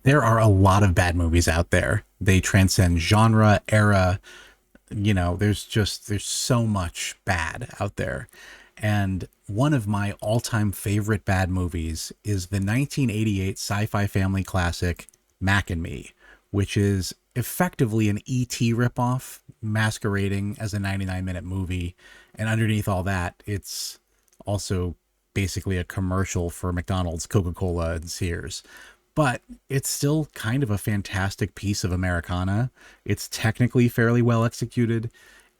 There are a lot of bad movies out there. They transcend genre, era. There's so much bad out there. And one of my all-time favorite bad movies is the 1988 sci-fi family classic Mac and Me, which is effectively an ET ripoff masquerading as a 99-minute movie. And underneath all that, it's also basically a commercial for McDonald's, Coca-Cola, and Sears. But it's still kind of a fantastic piece of Americana. It's technically fairly well executed,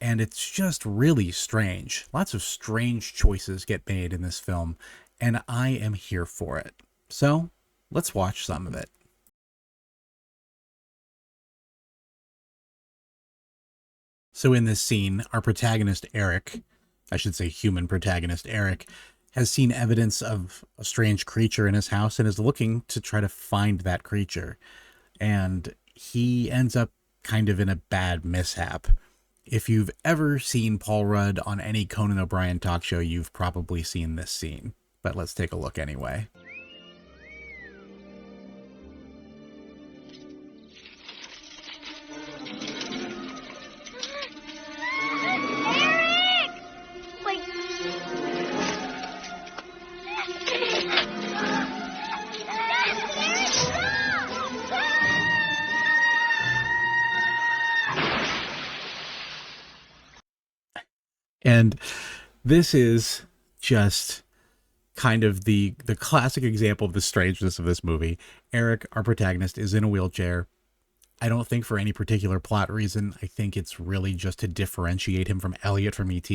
and it's just really strange. Lots of strange choices get made in this film, and I am here for it. So let's watch some of it. So in this scene, our protagonist, Eric, I should say human protagonist, Eric, has seen evidence of a strange creature in his house and is looking to try to find that creature. And he ends up kind of in a bad mishap. If you've ever seen Paul Rudd on any Conan O'Brien talk show, you've probably seen this scene. But let's take a look anyway. And this is just kind of the classic example of the strangeness of this movie. Eric, our protagonist, is in a wheelchair. I don't think for any particular plot reason. I think it's really just to differentiate him from Elliot from ET.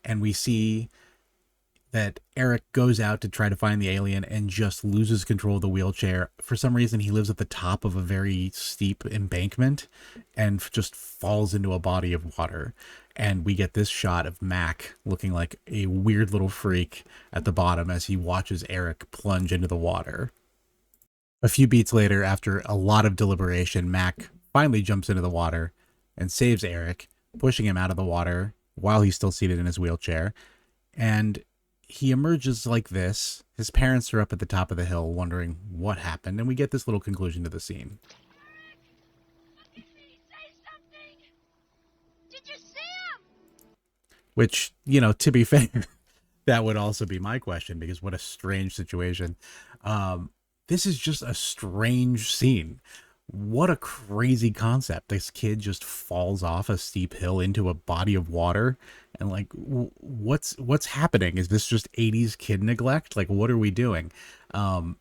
And we see that Eric goes out to try to find the alien and just loses control of the wheelchair. For some reason, he lives at the top of a very steep embankment and just falls into a body of water. And we get this shot of Mac looking like a weird little freak at the bottom as he watches Eric plunge into the water. A few beats later, after a lot of deliberation, Mac finally jumps into the water and saves Eric, pushing him out of the water while he's still seated in his wheelchair. And he emerges like this. His parents are up at the top of the hill wondering what happened, and we get this little conclusion to the scene. Which, to be fair, that would also be my question, because what a strange situation. This is just a strange scene. What a crazy concept. This kid just falls off a steep hill into a body of water, and like, what's happening? Is this just 80s kid neglect? Like, what are we doing? The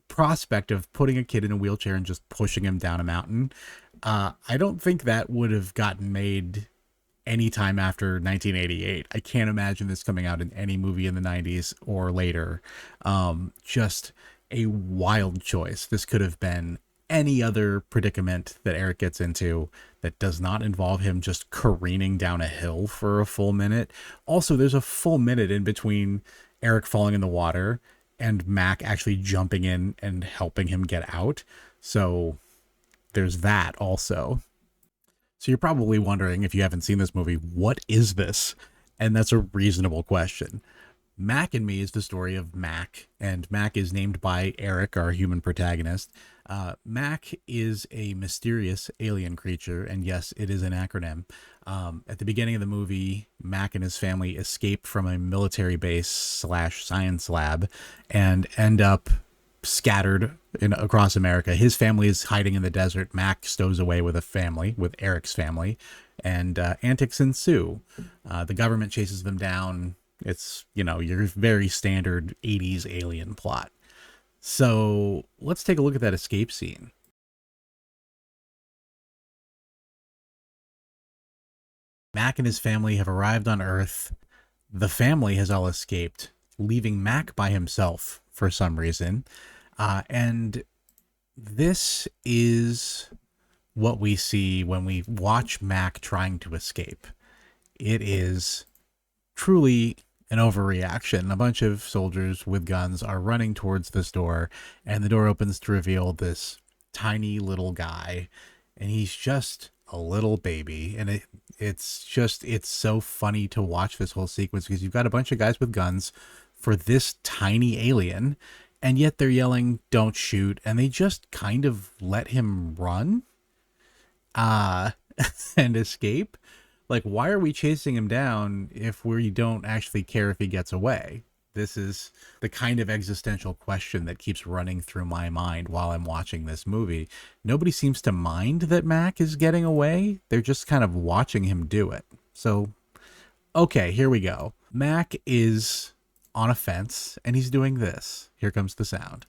prospect of putting a kid in a wheelchair and just pushing him down a mountain, I don't think that would have gotten made anytime after 1988. I can't imagine this coming out in any movie in the 90s or later. Just a wild choice. This could have been any other predicament that Eric gets into that does not involve him just careening down a hill for a full minute. Also, there's a full minute in between Eric falling in the water and Mac actually jumping in and helping him get out. So there's that also. So you're probably wondering, if you haven't seen this movie, what is this? And that's a reasonable question. Mac and Me is the story of Mac, and Mac is named by Eric, our human protagonist. Mac is a mysterious alien creature, and yes, it is an acronym. At the beginning of the movie, Mac and his family escape from a military base slash science lab and end up scattered across America. His family is hiding in the desert. Mac stows away with with Eric's family, and antics ensue. The government chases them down. It's, your very standard 80s alien plot. So let's take a look at that escape scene. Mac and his family have arrived on Earth. The family has all escaped, leaving Mac by himself for some reason. And this is what we see when we watch Mac trying to escape. It is truly an overreaction. A bunch of soldiers with guns are running towards this door, and the door opens to reveal this tiny little guy, and he's just a little baby. And it's so funny to watch this whole sequence, because you've got a bunch of guys with guns for this tiny alien, And yet they're yelling, don't shoot. And they just kind of let him run uh, and escape. Like, why are we chasing him down if we don't actually care if he gets away? This is the kind of existential question that keeps running through my mind while I'm watching this movie. Nobody seems to mind that Mac is getting away. They're just kind of watching him do it. So, okay, here we go. Mac is on a fence and he's doing this. Here comes the sound.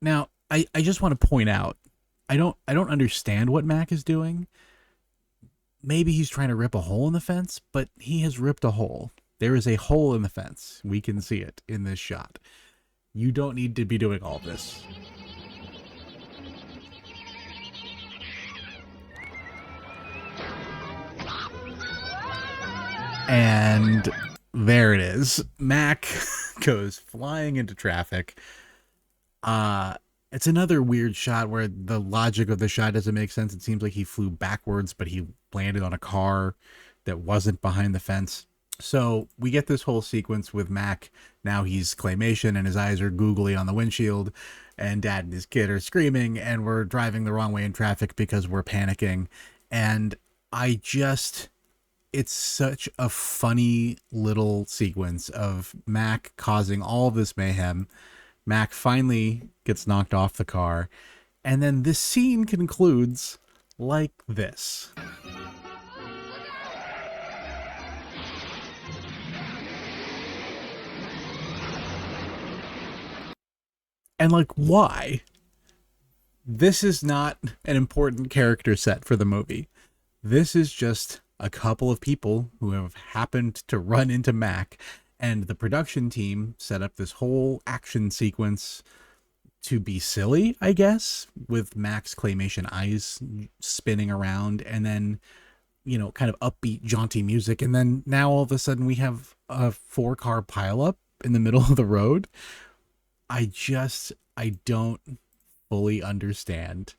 Now, I just want to point out, I don't understand what Mac is doing. Maybe he's trying to rip a hole in the fence, but he has ripped a hole. There is a hole in the fence. We can see it in this shot. You don't need to be doing all this. And there it is. Mac goes flying into traffic. It's another weird shot where the logic of the shot doesn't make sense. It seems like he flew backwards, but he landed on a car that wasn't behind the fence. So we get this whole sequence with Mac. Now he's claymation and his eyes are googly on the windshield, and Dad and his kid are screaming, and we're driving the wrong way in traffic because we're panicking. And I just, it's such a funny little sequence of Mac causing all of this mayhem. Mac finally gets knocked off the car, and then this scene concludes like this. And like, why? This is not an important character set for the movie. This is just a couple of people who have happened to run into Mac, and the production team set up this whole action sequence to be silly, I guess, with Mac's claymation eyes spinning around, and then, you know, kind of upbeat, jaunty music. And then now all of a sudden we have a 4-car pileup in the middle of the road. I don't fully understand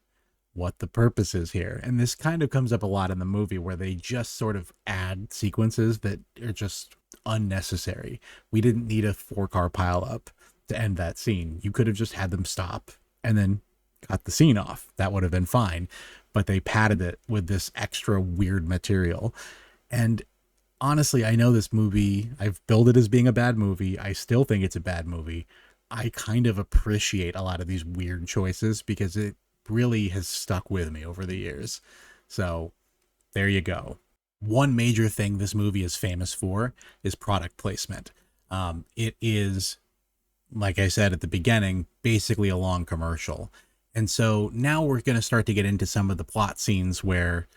what the purpose is here. And this kind of comes up a lot in the movie where they just sort of add sequences that are just unnecessary. We didn't need a 4-car pileup to end that scene. You could have just had them stop and then cut the scene off. That would have been fine. But they padded it with this extra weird material. And honestly, I know this movie, I've billed it as being a bad movie. I still think it's a bad movie. I kind of appreciate a lot of these weird choices because it really has stuck with me over the years. So there you go. One major thing this movie is famous for is product placement. It is, like I said at the beginning, basically a long commercial. And so now we're going to start to get into some of the plot scenes where,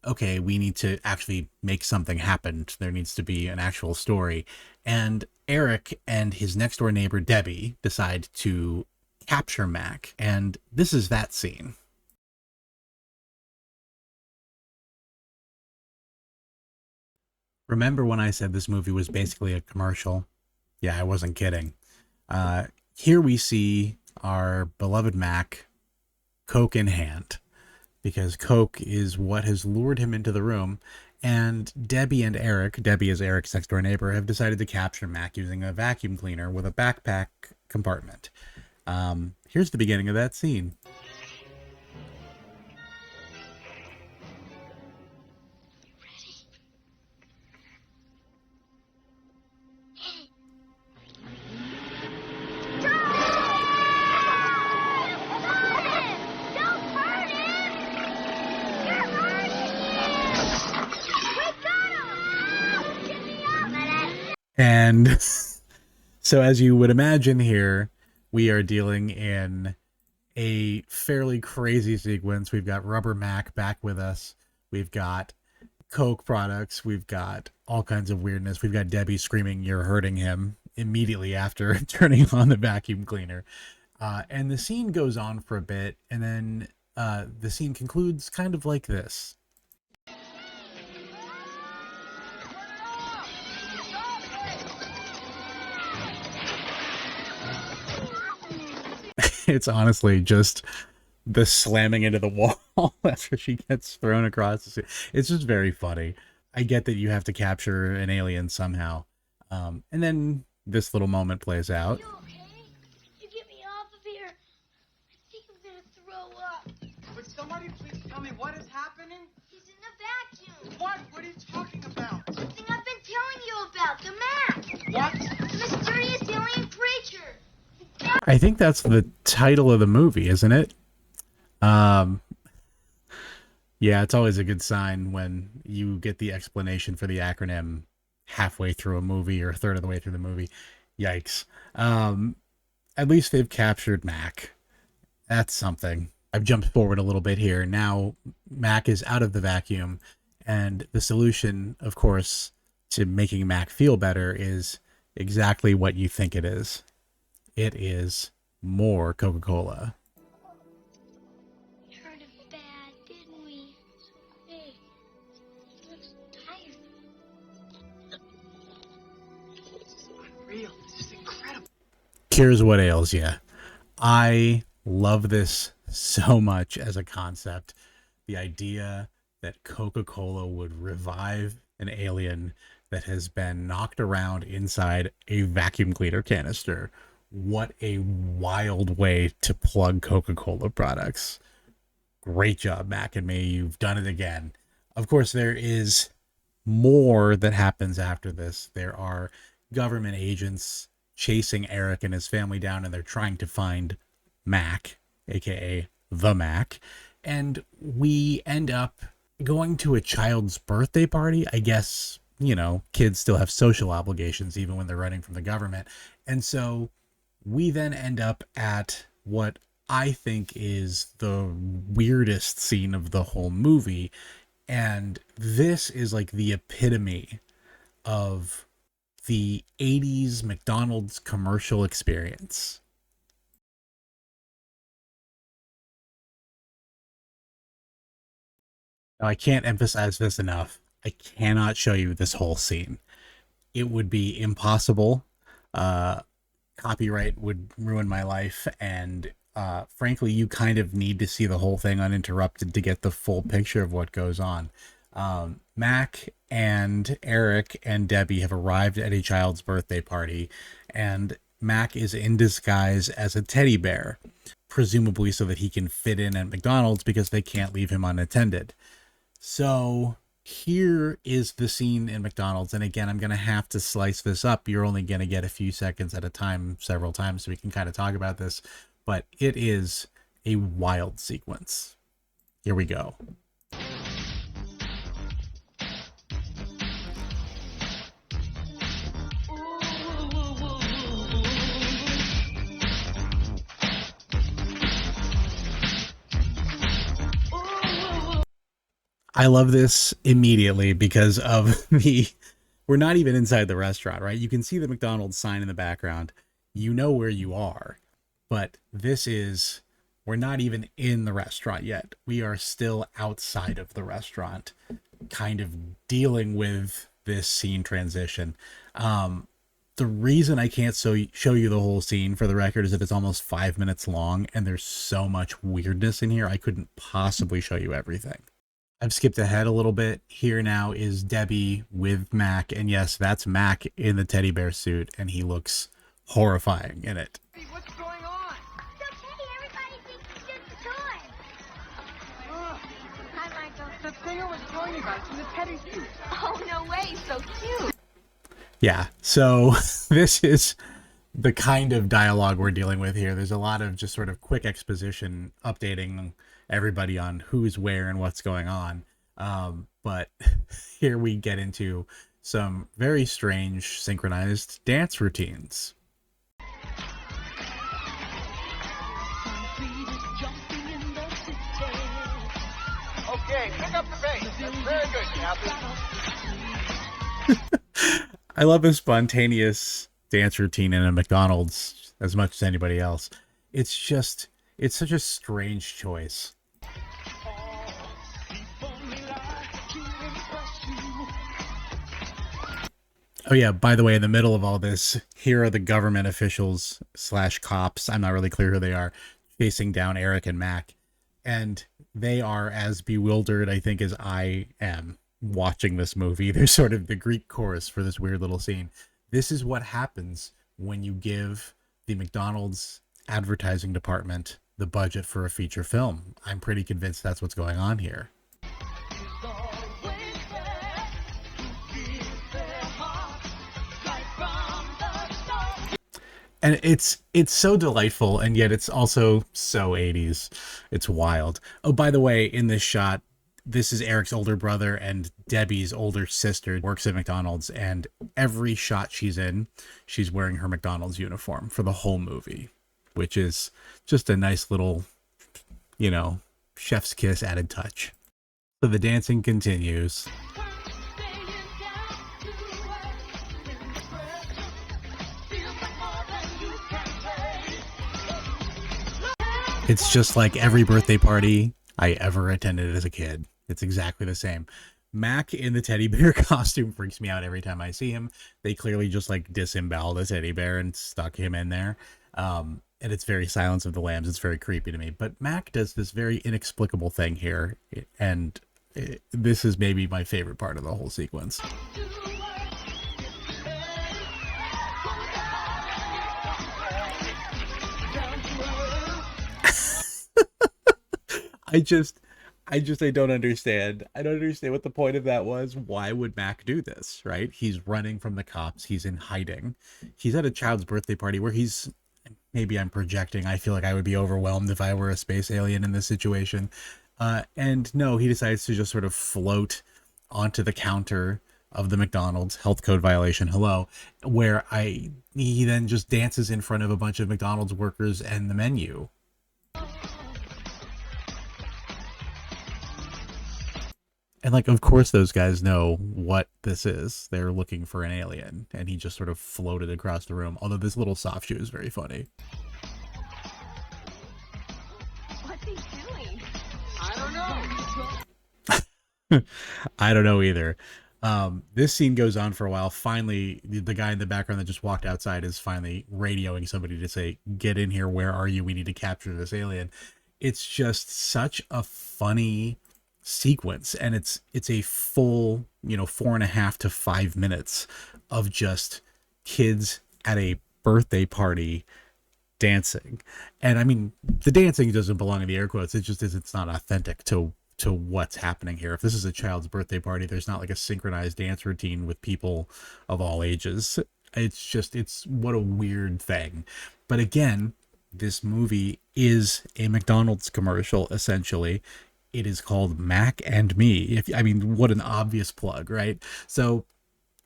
okay, we need to actually make something happen. There needs to be an actual story. And Eric and his next door neighbor, Debbie, decide to capture Mac. And this is that scene. Remember when I said this movie was basically a commercial? Yeah, I wasn't kidding. Here we see our beloved Mac, Coke in hand, because Coke is what has lured him into the room. And Debbie and Eric, Debbie is Eric's next door neighbor, have decided to capture Mac using a vacuum cleaner with a backpack compartment. Here's the beginning of that scene. And so as you would imagine here, we are dealing in a fairly crazy sequence. We've got Rubber Mac back with us. We've got Coke products. We've got all kinds of weirdness. We've got Debbie screaming, "You're hurting him," immediately after turning on the vacuum cleaner. And the scene goes on for a bit, and then the scene concludes kind of like this. It's honestly just the slamming into the wall after she gets thrown across the sea. It's just very funny. I get that you have to capture an alien somehow, And then this little moment plays out. You okay? You get me off of here. I think I'm gonna throw up. Would somebody please tell me what is happening? He's in the vacuum. What? What are you talking about? The thing I've been telling you about, the Mac. What? The mysterious alien creature. I think that's the title of the movie, isn't it? Yeah, it's always a good sign when you get the explanation for the acronym halfway through a movie or a third of the way through the movie. Yikes. At least they've captured Mac. That's something. I've jumped forward a little bit here. Now Mac is out of the vacuum, and the solution, of course, to making Mac feel better is exactly what you think it is. It is more Coca-Cola. We hurt him bad, didn't we? Hey, he looks tired. This is unreal. This is incredible. Here's what ails you. I love this so much as a concept. The idea that Coca-Cola would revive an alien that has been knocked around inside a vacuum cleaner canister. What a wild way to plug Coca-Cola products. Great job, Mac and me. You've done it again. Of course, there is more that happens after this. There are government agents chasing Eric and his family down, and they're trying to find Mac, aka the Mac. And we end up going to a child's birthday party. I guess, you know, kids still have social obligations even when they're running from the government. And so we then end up at what I think is the weirdest scene of the whole movie. And this is like the epitome of the 80s McDonald's commercial experience. Now, I can't emphasize this enough. I cannot show you this whole scene. It would be impossible. Copyright would ruin my life, and frankly, you kind of need to see the whole thing uninterrupted to get the full picture of what goes on. Mac and Eric and Debbie have arrived at a child's birthday party, and Mac is in disguise as a teddy bear, presumably so that he can fit in at McDonald's because they can't leave him unattended. So here is the scene in McDonald's. And again, I'm going to have to slice this up. You're only going to get a few seconds at a time, several times, so we can kind of talk about this. But it is a wild sequence. Here we go. I love this immediately because of we're not even inside the restaurant, right? You can see the McDonald's sign in the background. You know where you are, but we're not even in the restaurant yet. We are still outside of the restaurant, kind of dealing with this scene transition. The reason I can't show you the whole scene, for the record, is that it's almost 5 minutes long and there's so much weirdness in here. I couldn't possibly show you everything. I've skipped ahead a little bit. Here now is Debbie with Mac. And yes, that's Mac in the teddy bear suit. And he looks horrifying in it. Hey, what's going on? It's okay, everybody thinks it's just a toy. Ugh, Hi, Michael. the thing I was telling you about, it's in the teddy suit. Oh, no way, so cute. Yeah, so this is the kind of dialogue we're dealing with here. There's a lot of just sort of quick exposition, updating everybody on who's where and what's going on. But here we get into some very strange synchronized dance routines. Okay, pick up the pace. That's very good, Captain. I love a spontaneous dance routine in a McDonald's as much as anybody else. It's such a strange choice. Oh yeah, by the way, in the middle of all this, here are the government officials / cops, I'm not really clear who they are, chasing down Eric and Mac. And they are as bewildered, I think, as I am watching this movie. They're sort of the Greek chorus for this weird little scene. This is what happens when you give the McDonald's advertising department the budget for a feature film. I'm pretty convinced that's what's going on here. And it's so delightful, and yet it's also so 80s. It's wild. Oh, by the way, in this shot, this is Eric's older brother and Debbie's older sister works at McDonald's, and every shot she's in, she's wearing her McDonald's uniform for the whole movie, which is just a nice little, you know, chef's kiss added touch. So the dancing continues. It's just like every birthday party I ever attended as a kid. It's exactly the same. Mac in the teddy bear costume freaks me out every time I see him. They clearly just like disemboweled a teddy bear and stuck him in there. And it's very Silence of the Lambs. It's very creepy to me. But Mac does this very inexplicable thing here. And this is maybe my favorite part of the whole sequence. I don't understand. I don't understand what the point of that was. Why would Mac do this, right? He's running from the cops. He's in hiding. He's at a child's birthday party where maybe I'm projecting. I feel like I would be overwhelmed if I were a space alien in this situation. And no, he decides to just sort of float onto the counter of the McDonald's health code violation. Hello, where he then just dances in front of a bunch of McDonald's workers and the menu. And like, of course, those guys know what this is. They're looking for an alien, and he just sort of floated across the room. Although this little soft shoe is very funny. What's he doing? I don't know. I don't know either. This scene goes on for a while. Finally, the guy in the background that just walked outside is finally radioing somebody to say, "Get in here. Where are you? We need to capture this alien." It's just such a funny sequence, and it's a full 4.5 to 5 minutes of just kids at a birthday party dancing. And I mean, the dancing doesn't belong in the air quotes. It's not authentic to what's happening here. If this is a child's birthday party, there's not like a synchronized dance routine with people of all ages. It's what a weird thing. But again, this movie is a McDonald's commercial, essentially. It is called Mac and Me. What an obvious plug, right? So,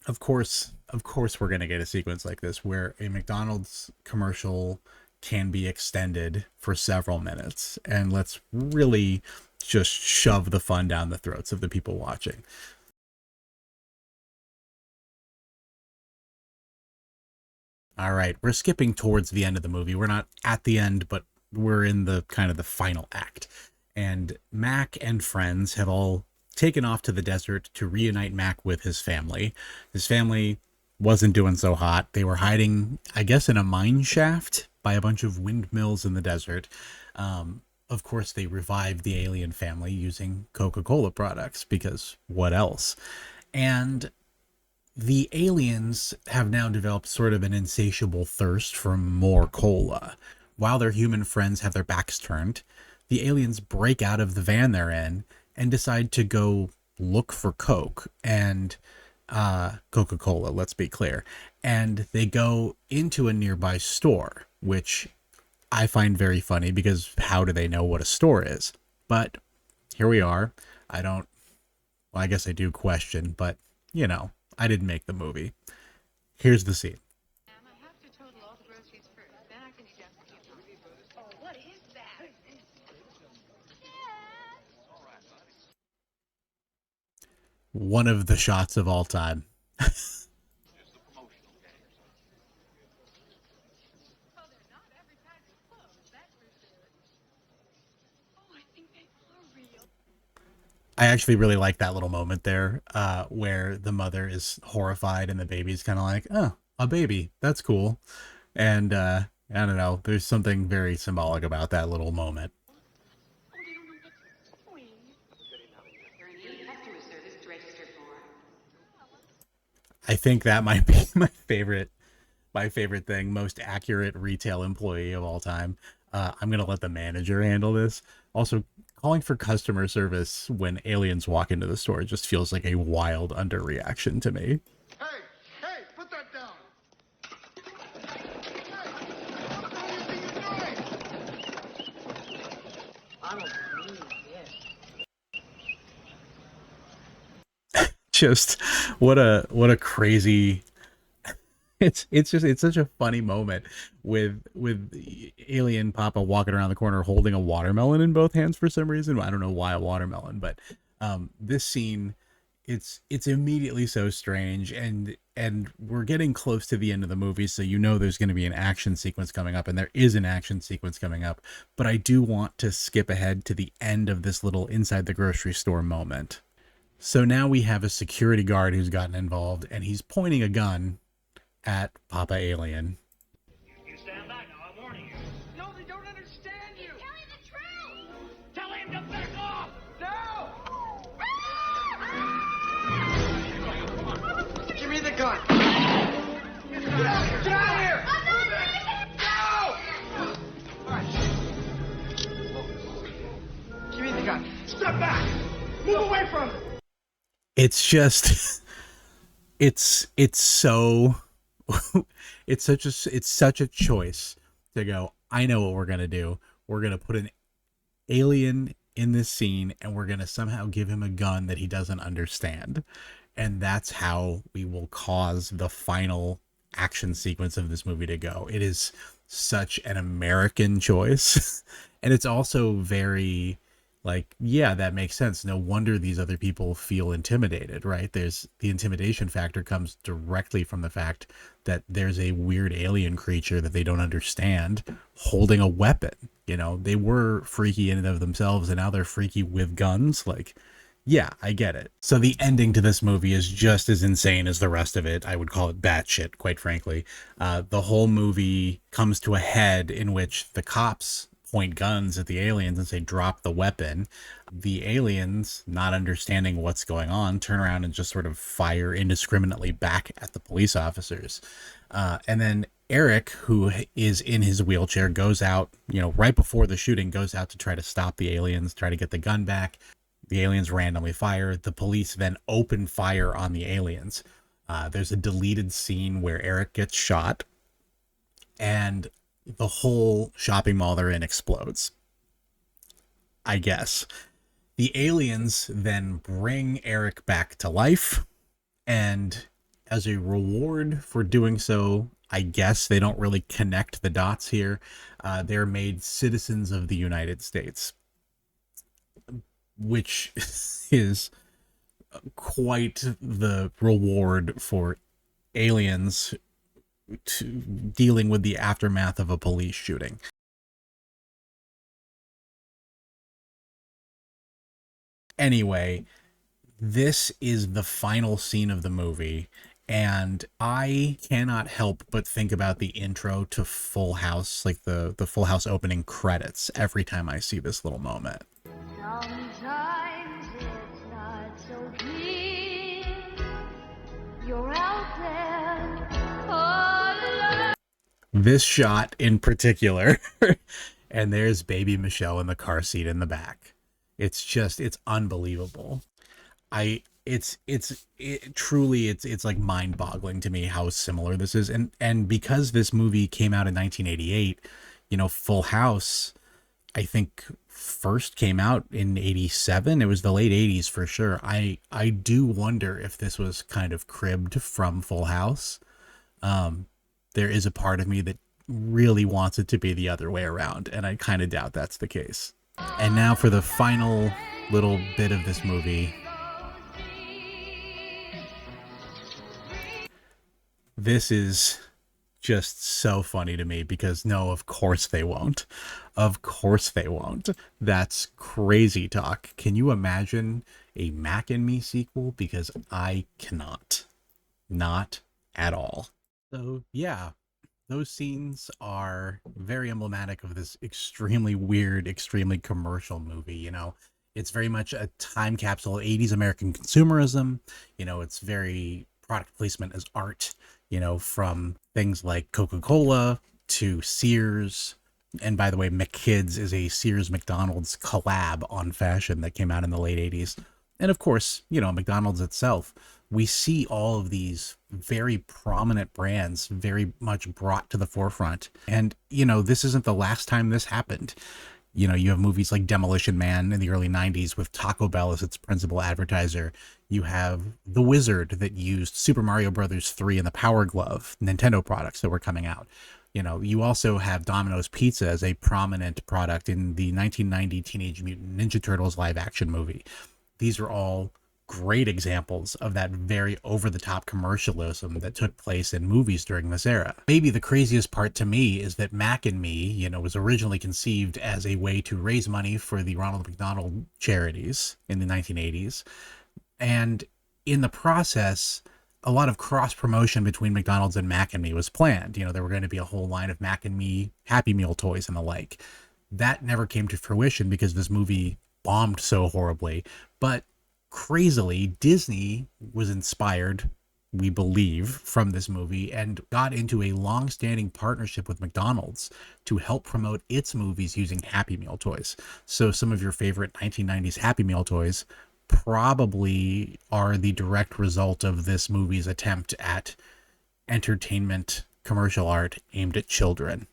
of course, we're going to get a sequence like this where a McDonald's commercial can be extended for several minutes. And let's really just shove the fun down the throats of the people watching. All right, we're skipping towards the end of the movie. We're not at the end, but we're in the kind of the final act. And Mac and friends have all taken off to the desert to reunite Mac with his family. His family wasn't doing so hot. They were hiding, I guess, in a mine shaft by a bunch of windmills in the desert. Of course, they revived the alien family using Coca-Cola products, because what else? And the aliens have now developed sort of an insatiable thirst for more cola. While their human friends have their backs turned, the aliens break out of the van they're in and decide to go look for Coke and Coca-Cola, let's be clear. And they go into a nearby store, which I find very funny, because how do they know what a store is? But here we are. I guess I do question, but I didn't make the movie. Here's the scene. One of the shots of all time. I actually really like that little moment there, where the mother is horrified and the baby's kind of like, "Oh, a baby. That's cool." And I don't know. There's something very symbolic about that little moment. I think that might be my favorite thing, most accurate retail employee of all time. I'm gonna let the manager handle this. Also, calling for customer service when aliens walk into the store just feels like a wild underreaction to me. Hey, hey, put that down. I don't believe this. Just what a crazy it's such a funny moment with alien Papa walking around the corner holding a watermelon in both hands for some reason. I don't know why a watermelon, but this scene, it's immediately so strange, and we're getting close to the end of the movie, so you know there's going to be an action sequence coming up, and there is an action sequence coming up, but I do want to skip ahead to the end of this little inside the grocery store moment. So now we have a security guard who's gotten involved, and he's pointing a gun at Papa Alien. You stand back now, I'm warning you. No, they don't understand you. Telling the truth! Tell him to back off! No! Give me the gun. Get out of here! I'm not doing it! No! All right. Give me the gun. Step back. Move away from it. It's just it's so it's such a choice to go, I know what we're going to do. We're going to put an alien in this scene and we're going to somehow give him a gun that he doesn't understand. And that's how we will cause the final action sequence of this movie to go. It is such an American choice. And it's also very like, yeah, that makes sense. No wonder these other people feel intimidated, right? There's the intimidation factor comes directly from the fact that there's a weird alien creature that they don't understand holding a weapon. You know, they were freaky in and of themselves, and now they're freaky with guns. Like, yeah, I get it. So the ending to this movie is just as insane as the rest of it. I would call it batshit, quite frankly. The whole movie comes to a head in which the cops point guns at the aliens and say, drop the weapon. The aliens, not understanding what's going on, turn around and just sort of fire indiscriminately back at the police officers. And then Eric, who is in his wheelchair, goes out, you know, right before the shooting, goes out to try to stop the aliens, try to get the gun back. The aliens randomly fire. The police then open fire on the aliens. There's a deleted scene where Eric gets shot, and the whole shopping mall they're in explodes, I guess. The aliens then bring Eric back to life, and as a reward for doing so, I guess they don't really connect the dots here, they're made citizens of the United States, which is quite the reward for aliens to dealing with the aftermath of a police shooting. Anyway, this is the final scene of the movie, and I cannot help but think about the intro to Full House, like the Full House opening credits, every time I see this little moment. Sometimes it's not so clear. You're out there all alone. This shot in particular, and there's baby Michelle in the car seat in the back. It's unbelievable. It's like mind-boggling to me how similar this is, and because this movie came out in 1988, you know, Full House, I think first came out in 87. It was the late 80s for sure. I do wonder if this was kind of cribbed from Full House. There is a part of me that really wants it to be the other way around, and I kind of doubt that's the case. And now for the final little bit of this movie. This is just so funny to me because no, of course they won't. Of course they won't. That's crazy talk. Can you imagine a Mac and Me sequel? Because I cannot. Not at all. So yeah, those scenes are very emblematic of this extremely weird, extremely commercial movie. You know, it's very much a time capsule of 80s American consumerism. You know, it's very product placement as art, you know, from things like Coca-Cola to Sears. And by the way, McKids is a Sears McDonald's collab on fashion that came out in the late 80s. And of course, you know, McDonald's itself. We see all of these very prominent brands very much brought to the forefront. And, you know, this isn't the last time this happened. You know, you have movies like Demolition Man in the early 90s with Taco Bell as its principal advertiser. You have The Wizard that used Super Mario Brothers 3 and the Power Glove, Nintendo products that were coming out. You know, you also have Domino's Pizza as a prominent product in the 1990 Teenage Mutant Ninja Turtles live action movie. These are all great examples of that very over-the-top commercialism that took place in movies during this era. Maybe the craziest part to me is that Mac and Me, you know, was originally conceived as a way to raise money for the Ronald McDonald charities in the 1980s. And in the process, a lot of cross-promotion between McDonald's and Mac and Me was planned. You know, there were going to be a whole line of Mac and Me Happy Meal toys and the like. That never came to fruition because this movie bombed so horribly. But crazily, Disney was inspired, we believe, from this movie and got into a long-standing partnership with McDonald's to help promote its movies using Happy Meal toys. So some of your favorite 1990s Happy Meal toys probably are the direct result of this movie's attempt at entertainment commercial art aimed at children.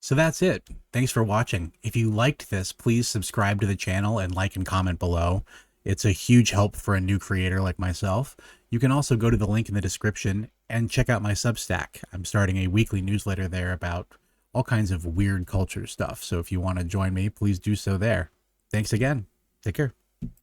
So that's it. Thanks for watching. If you liked this, please subscribe to the channel and like and comment below. It's a huge help for a new creator like myself. You can also go to the link in the description and check out my Substack. I'm starting a weekly newsletter there about all kinds of weird culture stuff. So if you want to join me, please do so there. Thanks again. Take care.